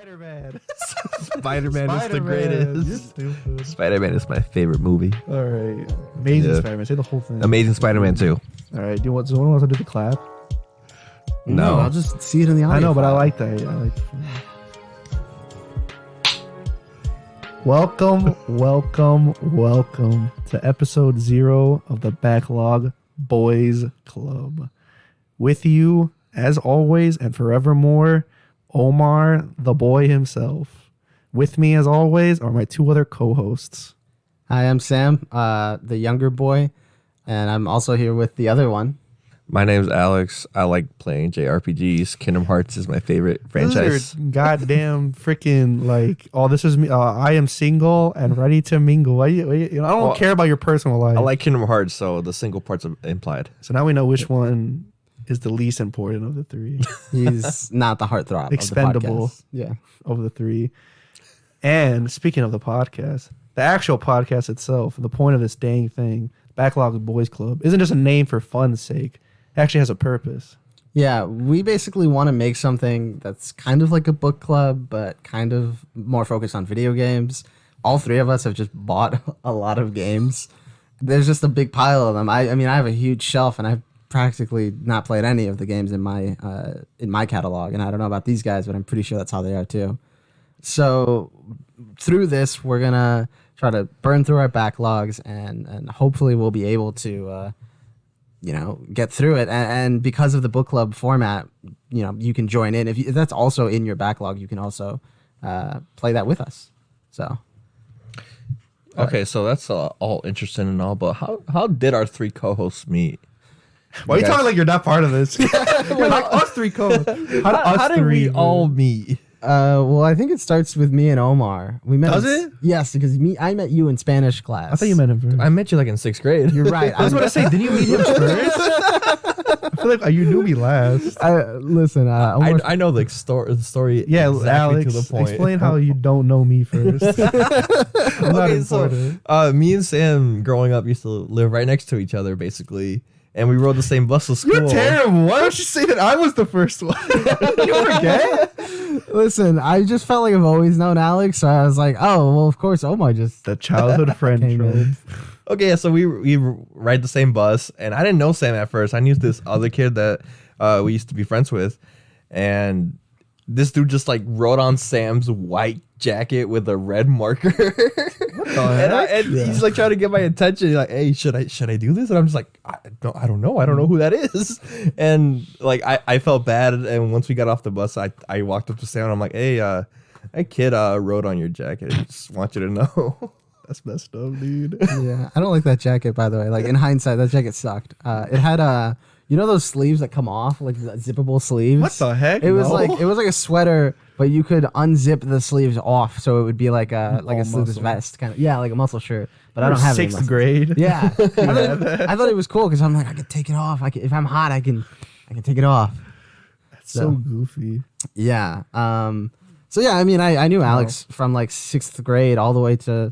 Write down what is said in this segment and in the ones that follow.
Spider-Man. Spider-Man is the Spider-Man. greatest. You're stupid. Spider-Man is my favorite movie. All right. Amazing Yeah. Spider-Man. Say the whole thing. Amazing Spider-Man 2. All right. Do you want someone wants to do the clap? No. I'll just see it in the audio. I know, but I file. like that. I like Welcome to episode 0 of the Backlog Boys Club. With you, as always and forevermore, Omar, the boy himself. With me, as always, are my two other co-hosts. Hi, I'm Sam, the younger boy, and I'm also here with the other one. My name's Alex. I like playing JRPGs. Kingdom Hearts is my favorite franchise. This is your goddamn freaking like, oh, this is me. I am single and ready to mingle. I don't care about your personal life. I like Kingdom Hearts, so the single parts are implied. So now we know which one is the least important of the three. He's not the heartthrob. Expendable. Of the podcast. Yeah. Of the three. And speaking of the podcast, the actual podcast itself, the point of this dang thing, Backlog Boys Club, isn't just a name for fun's sake. It actually has a purpose. Yeah, we basically want to make something that's kind of like a book club, but kind of more focused on video games. All three of us have just bought a lot of games. There's just a big pile of them. I mean, I have a huge shelf, and I've practically not played any of the games in my catalog. And I don't know about these guys, but I'm pretty sure that's how they are too. So through this, we're gonna try to burn through our backlogs, and hopefully we'll be able to get through it. And because of the book club format, you can join in. If that's also in your backlog, you can also play that with us. So Okay, so that's all interesting and all, but how did our three co-hosts meet? Why are you talking like you're not part of this? You're like us three co-hosts. How did we all meet? well, I think it starts with me and Omar. We met. Does it? Yes, because I met you in Spanish class. I thought you met him first. I met you like in 6th grade. You're right. I was about to say, didn't you meet him first? I feel like you knew me last. Listen, Omar, I know the story Yeah, exactly Alex, to the point. explain how you don't know me first. I'm not Okay, so important. me and Sam growing up used to live right next to each other basically, and we rode the same bus to school. You're terrible. Why don't you say that I was the first one? You forget? listen, I just felt like I've always known Alex, so I was like, oh, well, of course, Omar just The childhood friend came trope. in. Okay, so we ride the same bus, and I didn't know Sam at first. I knew this other kid that we used to be friends with, and this dude just like wrote on Sam's white jacket with a red marker. And he's like trying to get my attention. He's like, "Hey, should I do this?" And I'm just like, I don't know who that is." And like I felt bad. And once we got off the bus, I walked up to Sam and I'm like, "Hey, that kid wrote on your jacket. I just want you to know." That's messed up, dude. Yeah, I don't like that jacket, by the way. Like, in hindsight, that jacket sucked. It had those sleeves that come off, like the zippable sleeves. What the heck? It was No. like a sweater, but you could unzip the sleeves off, so it would be like a sleeveless muscle. vest kind of. Yeah, like a muscle shirt. But I don't have any 6th muscles. grade. Yeah, I thought it was cool because I'm like, I could take it off. If I'm hot, I can take it off. That's so goofy. Yeah. So yeah, I mean, I knew Alex from like 6th grade all the way to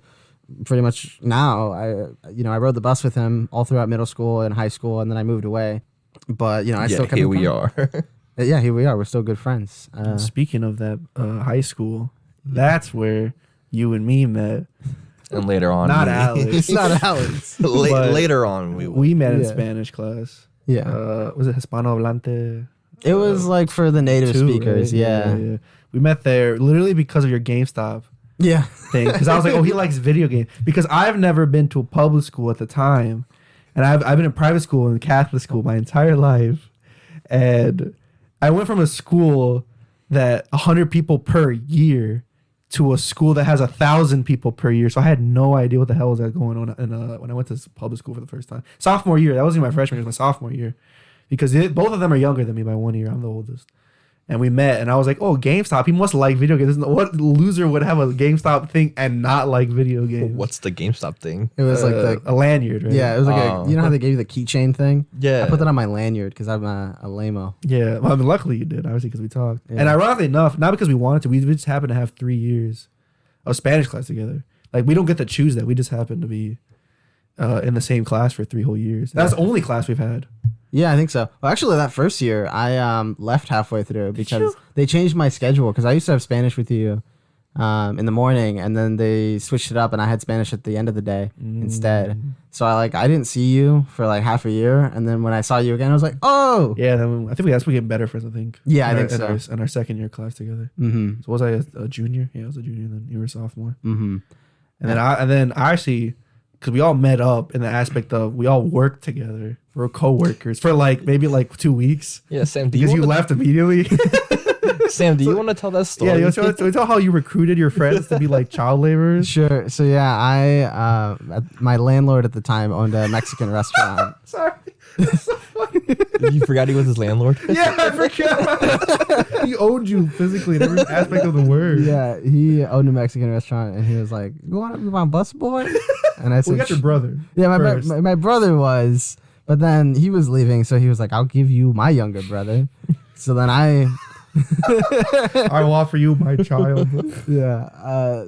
pretty much now. I rode the bus with him all throughout middle school and high school, and then I moved away. But I still kept here in we contact. are. Yeah, here we are. We're still good friends. Speaking of that, high school, that's where you and me met. And later on, Not we- Alex. It's not Alex. But later on, We met in Yeah. Spanish class. Yeah, Was it Hispanohablante? it was like for the native Two, speakers. right? Yeah. We met there literally because of your GameStop Yeah. thing. Because I was like, oh, he likes video games. Because I've never been to a public school at the time. And I've been in private school and Catholic school my entire life. And I went from a school that 100 people per year to a school that has 1,000 people per year. So I had no idea what the hell was that going on when I went to public school for the first time. Sophomore year. That wasn't even my freshman year. It was my sophomore year. Because both of them are younger than me by 1 year. I'm the oldest. And we met, and I was like, oh, GameStop. He must like video games. What loser would have a GameStop thing and not like video games? What's the GameStop thing? It was like a lanyard, right? yeah, it was like Oh. you know how they gave you the keychain thing? Yeah. I put that on my lanyard because I'm a lame-o. Yeah. Well, I mean, luckily you did, obviously, because we talked. Yeah. And ironically enough, not because we wanted to, we just happened to have 3 years of Spanish class together. Like, we don't get to choose that. We just happen to be in the same class for 3 whole years. That's the only class we've had. Yeah, I think so. Well, actually, that first year, I left halfway through because they changed my schedule. Because I used to have Spanish with you in the morning, and then they switched it up, and I had Spanish at the end of the day instead. So I didn't see you for like half a year, and then when I saw you again, I was like, oh, Yeah, then I think we getting better friends. I think. Yeah, I In think our- so. In our second year class together. mm-hmm, So was I a junior? Yeah, I was a junior. Then you were a sophomore. mm-hmm. And then I actually, because we all met up in the aspect of we all worked together. We're co-workers for maybe 2 weeks. Yeah, Sam. Because you left immediately. Sam, do you want to tell that story? Yeah, you want to tell how you recruited your friends to be child laborers? Sure. So yeah, my landlord at the time owned a Mexican restaurant. Sorry. That's so funny. You forgot he was his landlord. Yeah, I forgot. He owned you physically in every aspect of the word. Yeah, he owned a Mexican restaurant, and he was like, "You want to be my busboy?" And I said, We got your brother. "Yeah, first. my brother was." But then he was leaving, so he was like, "I'll give you my younger brother." So then I will offer you my child.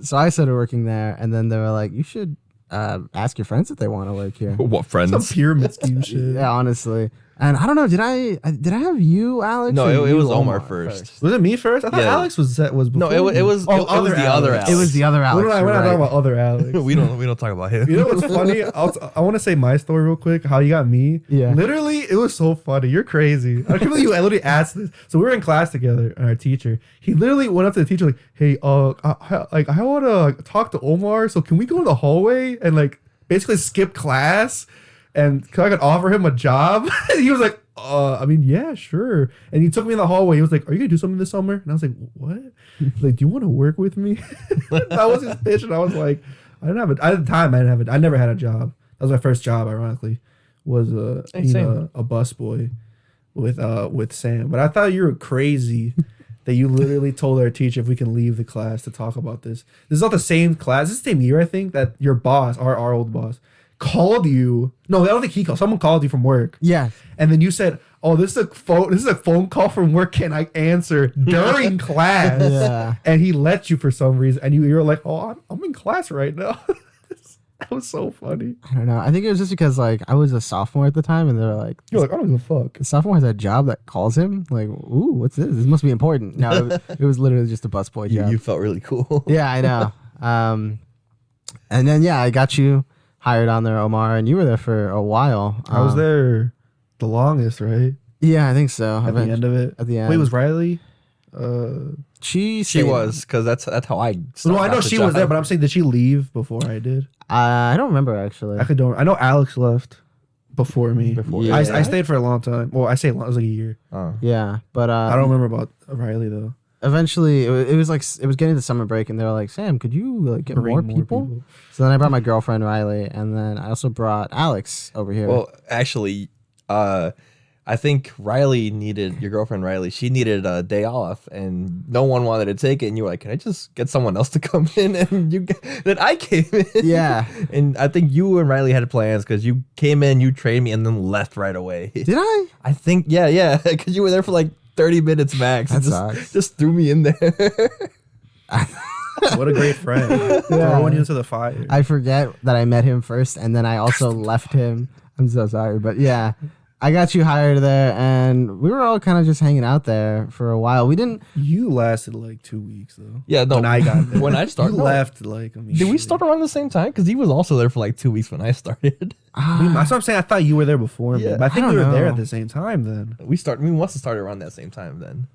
so I started working there, and then they were like, "You should ask your friends if they want to work here." What Some friends? pyramid scheme shit. Yeah, honestly. And I don't know, did I have you, Alex? No, or it you, was Omar first. Was it me first? I thought Yeah. Alex was before. No, it was me. it was the other Alex. It was the other Alex. We're not you're talking right. about other Alex. we don't talk about him. You know what's funny? I want to say my story real quick. How you got me? Yeah. Literally, it was so funny. You're crazy. I can't believe I literally asked this. So we were in class together, and our teacher, he literally went up to the teacher like, "Hey, I want to talk to Omar. So can we go in the hallway and basically skip class, and I could offer him a job?" And he was like, I mean, yeah, sure. And he took me in the hallway. He was like, "Are you gonna do something this summer?" And I was like, "What?" Like, "Do you want to work with me?" That was his pitch, and I was like, I didn't have it at the time. I never had a job. That was my first job. Ironically, was same. a busboy with Sam. But I thought you were crazy that you literally told our teacher if we can leave the class to talk about this. This is not the same class. This is the same year, I think, that your boss, our old boss, called you. No, I don't think he called. Someone called you from work. Yeah. And then you said, "Oh, this is a phone call from work. Can I answer during class?" Yeah. And he let you for some reason, and you were like, "Oh, I'm in class right now." That was so funny. I don't know. I think it was just because I was a sophomore at the time, and they were like, You're like, "I don't give a fuck." the sophomore has a job that calls him. Like, ooh, what's this? This must be important. No, it was literally just a busboy job. You felt really cool. Yeah, I know. And then I got you hired on there, Omar, and you were there for a while. I was there the longest, right? Yeah, I think so. At the end of it. At the end. Wait, was Riley? She She was, because that's how I. No, I know got the she was job. there, but I'm saying, did she leave before I did? I don't remember actually. I know Alex left before me. Before you. I Yeah. stayed for a long time. Well, I say long, it was like a year. Oh. Yeah, but I don't remember about Riley though. eventually it was getting to summer break, and they were like, "Sam, could you get Bring more people?" So then I brought my girlfriend Riley, and then I also brought Alex over here. Well, actually, I think your girlfriend Riley, she needed a day off, and no one wanted to take it. And you were like, "Can I just get someone else to come in?" And then I came in. Yeah. And I think you and Riley had plans because you came in, you trained me, and then left right away. Did I? I think, yeah, because you were there for 30 minutes max. That and sucks. just threw me in there. What a great friend. Throwing you into the fire. I forget that I met him first, and then I also left him. I'm so sorry, but yeah. I got you hired there, and we were all kind of just hanging out there for a while. We didn't. You lasted 2 weeks though. Yeah, no. When I got there. When I started, you no. left immediately. Did we start around the same time? Because he was also there for 2 weeks when I started. That's what I'm saying. I thought you were there before me, Yeah. but I think I we don't were there know. at the same time then. We must have started around that same time then.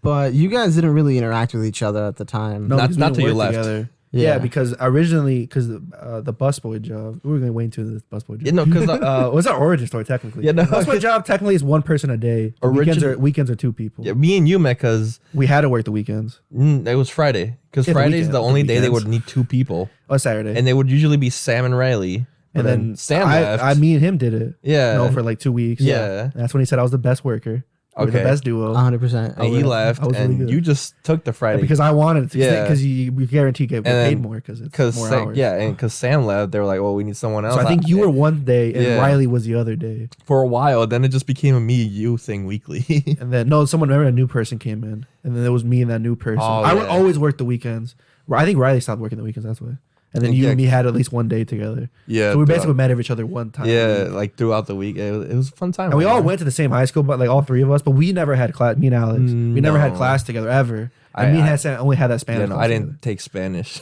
But you guys didn't really interact with each other at the time. Not- because we not didn't till you work left. together. Yeah. Yeah, because originally, the busboy job, we were going to wait into this busboy job. Yeah, no, because What's our origin story technically? Yeah, no. Busboy job technically is one person a day. Weekends are 2 people. yeah, me and you met because We had to work the weekends. it was Friday. Because Yeah, the Friday's weekend- the the only day they weekends. would need 2 people, Oh, Saturday. and they would usually be Sam and Riley. But And then Sam left. me and him did it. Yeah. No, for 2 weeks. Yeah. And that's when he said I was the best worker. We were the Okay. best duo. 100%. and he was- left, I was really and good. you just took the Friday Because I wanted to. Yeah. Because we guarantee get And paid then- more because it's more hours. and because Sam left, they were like, "Well, we need someone else." So I think you were one day and Yeah. Riley was the other day. for a while. Then it just became a me-you thing weekly. And then a new person came in, and then there was me and that new person. Oh, I would yeah. always work the weekends. I think Riley stopped working the weekends. That's why. And then you and me had at least one day together. Yeah. So we basically met each other one time. Yeah, like throughout the week. It was a fun time. And we all went to the same high school, but like all three of us. But we never had class. Me and Alex, we never had class together ever. And me and Sam only had that Spanish. Yeah, no, I didn't take Spanish.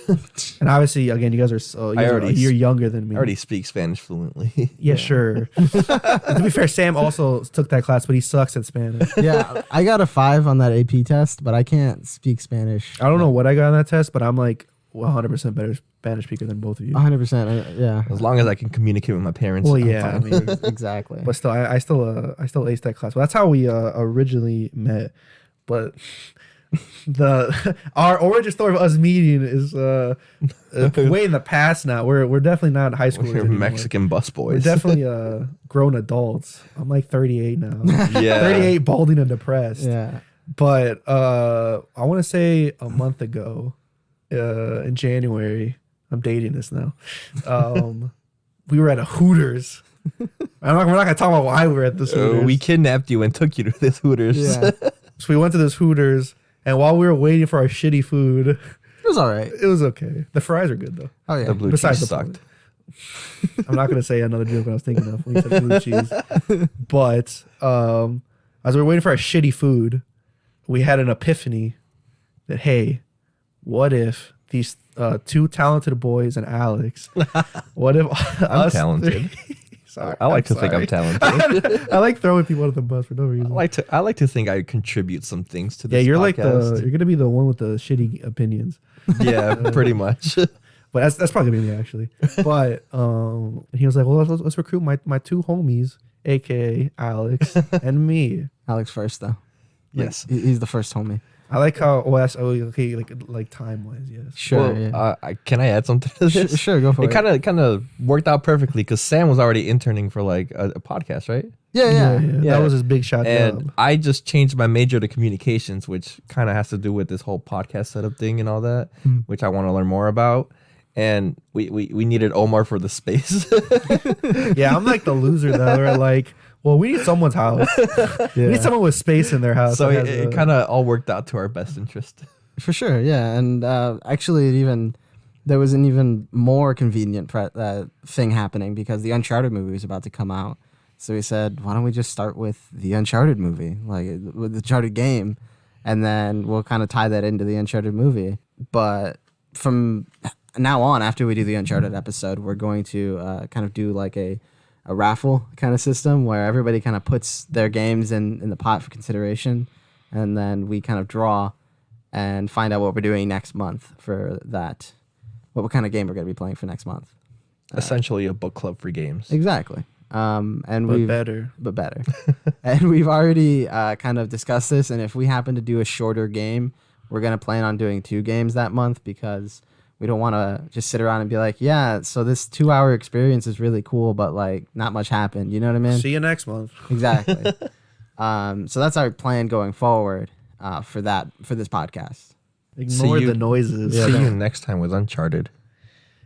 And obviously, again, you guys are a year younger than me. I already speak Spanish fluently. Yeah, sure. To be fair, Sam also took that class, but he sucks at Spanish. Yeah, I got a 5 on that AP test, but I can't speak Spanish. I don't know what I got on that test, but I'm like 100% better Spanish speaker than both of you. 100%. Yeah. As long as I can communicate with my parents. Well, I'm yeah, fine. I mean, Exactly. but still, I still aced that class. Well, that's how we originally met. But our origin story of us meeting is way in the past now. We're definitely not high schoolers We're anymore. Mexican bus We're boys. definitely grown adults. I'm like 38 now. Yeah. 38, balding and depressed. Yeah. But I want to say a month ago, in January, I'm dating this now. We were at a Hooters. We're not gonna talk about why we were at this Hooters. We kidnapped you and took you to this Hooters. Yeah. So we went to this Hooters, and while we were waiting for our shitty food, It was all right. it was okay. The fries are good though. Oh, yeah. The blue Besides cheese the sucked. I'm not gonna say another joke I was thinking of when you said blue cheese. But as we were waiting for our shitty food, we had an epiphany that hey, what if these two talented boys and Alex, what if I'm talented. Sorry, I like to think I'm talented. I like throwing people under the bus for no reason. I like to think I contribute some things to Yeah, this you're podcast. like you're gonna be the one with the shitty opinions. Yeah, pretty much. But that's probably gonna be me actually. But and he was like, well, let's recruit my two homies, aka Alex and me. Alex first, though. Yes. He's the first homie. I like how okay, like time wise, yes. Sure. Well, Yeah. Can I add something to this? Sure, go for it. It kind of worked out perfectly because Sam was already interning for like a podcast, right? Yeah. That was his big shot And job. I just changed my major to communications, which kind of has to do with this whole podcast setup thing and all that, which I want to learn more about. And we needed Omar for the space. Yeah, I'm like the loser though. We're like, well, we need someone's house. We need someone with space in their house. So that has it kind of all worked out to our best interest. For sure, yeah. And actually, there was an even more convenient thing happening because the Uncharted movie was about to come out. So we said, why don't we just start with the Uncharted movie, like with the Uncharted game, and then we'll kind of tie that into the Uncharted movie. But from now on, after we do the Uncharted episode, we're going to kind of do like a raffle kind of system where everybody kind of puts their games in the pot for consideration, and then we kind of draw and find out what we're doing next month for that. What kind of game we're going to be playing for next month. Essentially a book club for games. Exactly. And but better. But better. And we've already kind of discussed this, and if we happen to do a shorter game, we're going to plan on doing 2 games that month because we don't want to just sit around and be like, yeah, so this 2-hour experience is really cool, but like not much happened. You know what I mean? See you next month. Exactly. So that's our plan going forward for this podcast. Ignore you- the noises. See you next time with Uncharted.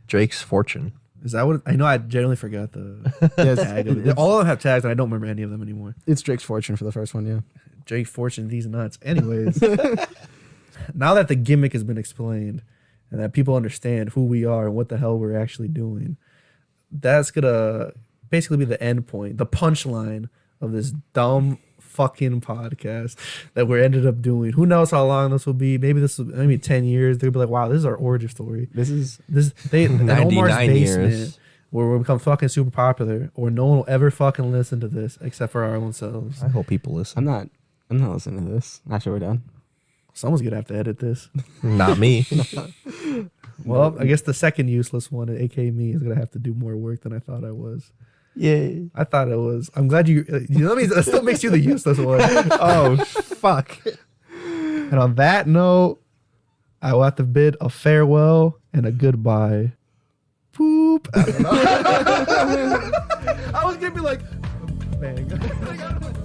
Drake's Fortune. Is that what I know? I generally forgot the Yes, tag of it. All of them have tags, and I don't remember any of them anymore. it's Drake's Fortune for the first one, yeah. Drake Fortune, these nuts. Anyways, now that the gimmick has been explained and that people understand who we are and what the hell we're actually doing, that's gonna basically be the end point, the punchline of this dumb fucking podcast that we ended up doing. Who knows how long this will be? Maybe 10 years. They'll be like, wow, this is our origin story. This is In 99 Omar's basement, years. where we'll become fucking super popular, or no one will ever fucking listen to this except for our own selves. I hope people listen. I'm not listening to this after we're done. Someone's gonna have to edit this. Not me. Well, I guess the second useless one, aka me, is gonna have to do more work than I thought I was. Yay. I thought it was. I'm glad you. You know, that still makes you the useless one. Oh, fuck. And on that note, I will have to bid a farewell and a goodbye. Poop. I don't know. I was gonna be like, bang.